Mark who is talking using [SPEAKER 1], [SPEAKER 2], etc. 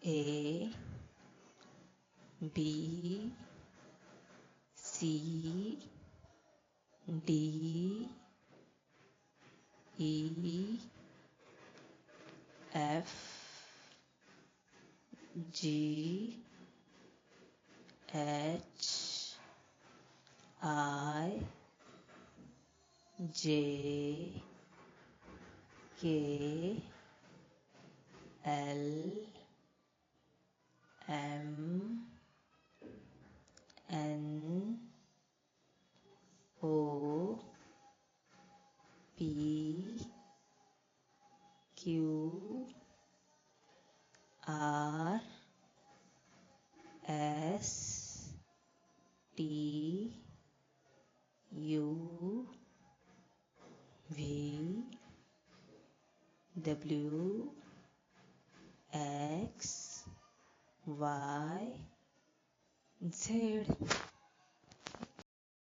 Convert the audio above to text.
[SPEAKER 1] A B C D E F G H I J K L M N O P Q R S T U V W X Y Z.